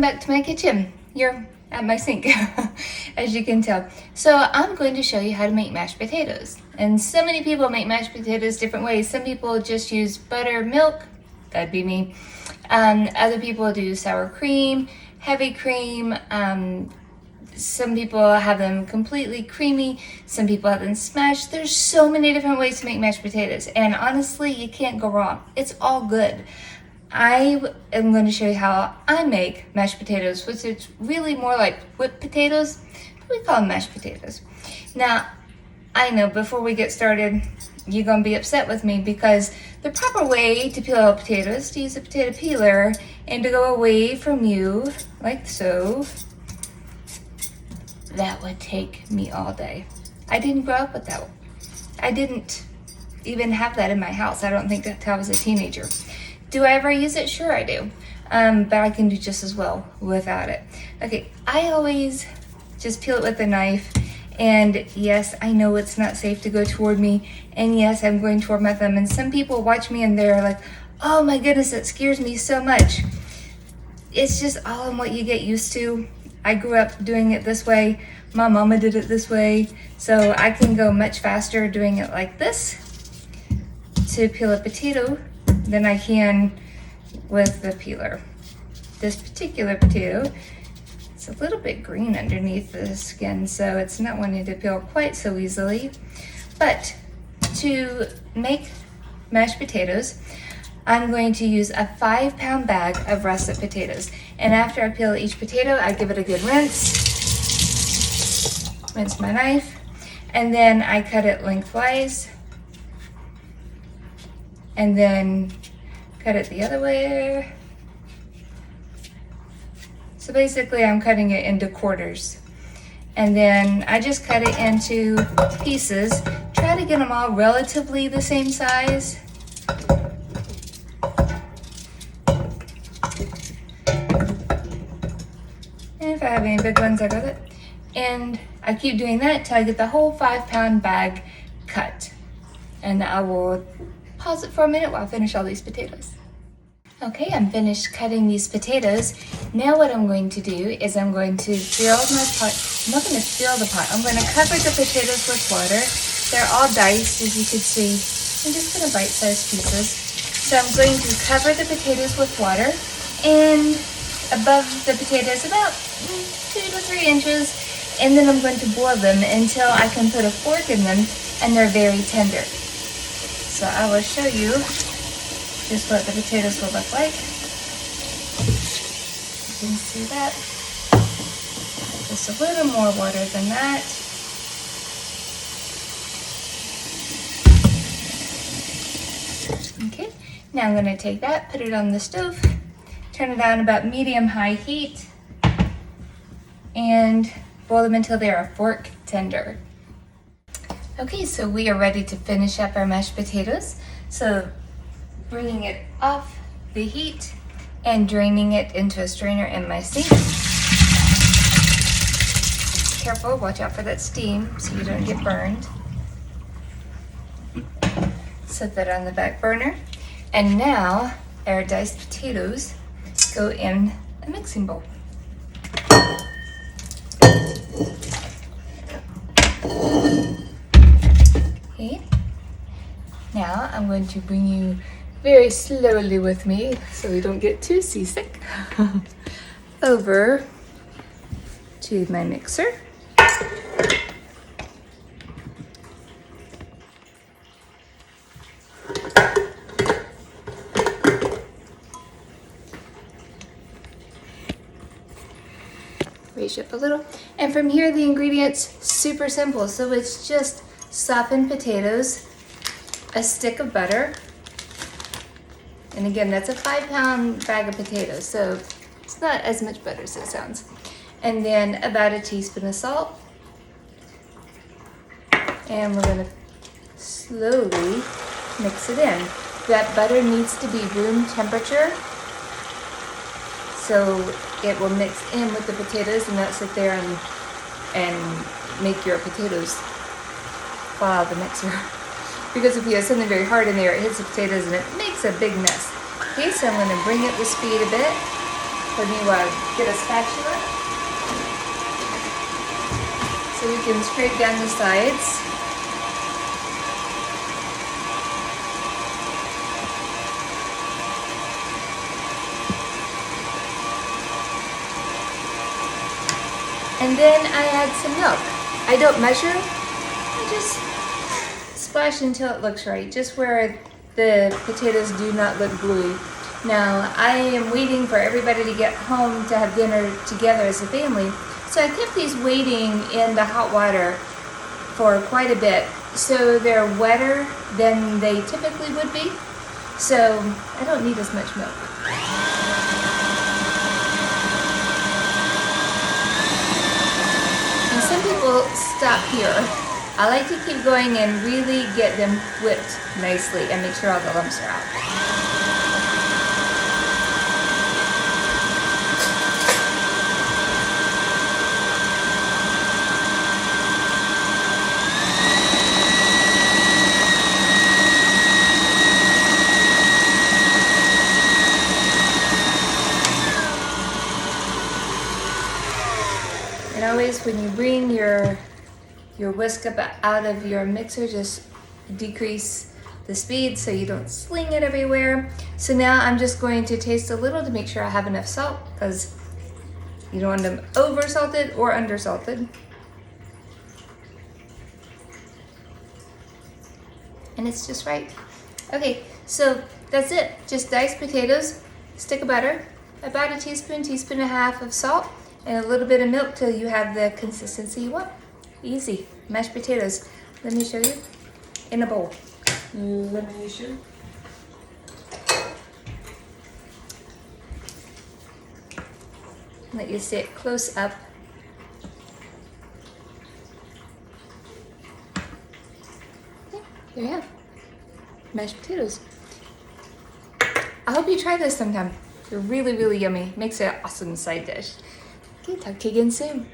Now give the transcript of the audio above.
back to my kitchen. You're at my sink, as you can tell. So I'm going to show you how to make mashed potatoes. And so many people make mashed potatoes different ways. Some people just use butter, milk, that'd be me. Other people do sour cream, heavy cream. Some people have them completely creamy. Some people have them smashed. There's so many different ways to make mashed potatoes. And honestly, you can't go wrong. It's all good. I am going to show you how I make mashed potatoes, which is really more like whipped potatoes. We call them mashed potatoes. Now, I know before we get started, you're going to be upset with me because the proper way to peel out potatoes is to use a potato peeler and to go away from you, like so. That would take me all day. I didn't grow up with that. I didn't even have that in my house. I don't think until I was a teenager. Do I ever use it? Sure I do. But I can do just as well without it. Okay, I always just peel it with a knife. And yes, I know it's not safe to go toward me. And yes, I'm going toward my thumb. And some people watch me and they're like, oh my goodness, it scares me so much. It's just all in what you get used to. I grew up doing it this way. My mama did it this way. So I can go much faster doing it like this to peel a potato than I can with the peeler. This particular potato, it's a little bit green underneath the skin, so it's not wanting to peel quite so easily. But to make mashed potatoes, I'm going to use a 5-pound bag of russet potatoes. And after I peel each potato, I give it a good rinse my knife, and then I cut it lengthwise, and then cut it the other way. So basically I'm cutting it into quarters. And then I just cut it into pieces. Try to get them all relatively the same size. And if I have any big ones, I got it. And I keep doing that till I get the whole 5-pound bag cut. And I will pause it for a minute while I finish all these potatoes. Okay, I'm finished cutting these potatoes. Now what I'm going to do is I'm going to fill my pot. I'm not going to fill the pot. I'm going to cover the potatoes with water. They're all diced, as you can see. I'm just going to bite-sized pieces. So I'm going to cover the potatoes with water, and above the potatoes about 2 to 3 inches, and then I'm going to boil them until I can put a fork in them and they're very tender. So I will show you just what the potatoes will look like. You can see that. Just a little more water than that. Okay, now I'm going to take that, put it on the stove, turn it on about medium-high heat, and boil them until they are fork tender. Okay, so we are ready to finish up our mashed potatoes. So bringing it off the heat and draining it into a strainer in my sink. Careful, watch out for that steam so you don't get burned. Set that on the back burner. And now our diced potatoes go in a mixing bowl. Okay. Now I'm going to bring you very slowly with me so we don't get too seasick over to my mixer. Raise it up a little, and from here the ingredients super simple. So it's just softened potatoes, a stick of butter, and again that's a 5-pound bag of potatoes, so it's not as much butter as it sounds. And then about a teaspoon of salt, and we're going to slowly mix it in. That butter needs to be room temperature, so it will mix in with the potatoes and not sit there and make your potatoes fall out of the mixer. Because if you have something very hard in there, it hits the potatoes and it makes a big mess. Okay, so I'm going to bring up the speed a bit. Let me get a spatula so we can scrape down the sides. And then I add some milk. I don't measure, I just splash until it looks right, just where the potatoes do not look gluey. Now, I am waiting for everybody to get home to have dinner together as a family, so I kept these waiting in the hot water for quite a bit, so they're wetter than they typically would be, so I don't need as much milk. And some people stop here. I like to keep going and really get them whipped nicely and make sure all the lumps are out. And always when you bring your whisk up out of your mixer, just decrease the speed so you don't sling it everywhere. So now I'm just going to taste a little to make sure I have enough salt, because you don't want them over salted or under salted. And it's just right. Okay, so that's it. Just diced potatoes, stick of butter, about a teaspoon, teaspoon and a half of salt, and a little bit of milk till you have the consistency you want. Easy. Mashed potatoes. Let me show you. In a bowl. Let me show you. Let you see it close up. Okay, there you have mashed potatoes. I hope you try this sometime. They're really, really yummy. Makes it an awesome side dish. Okay, talk to you again soon.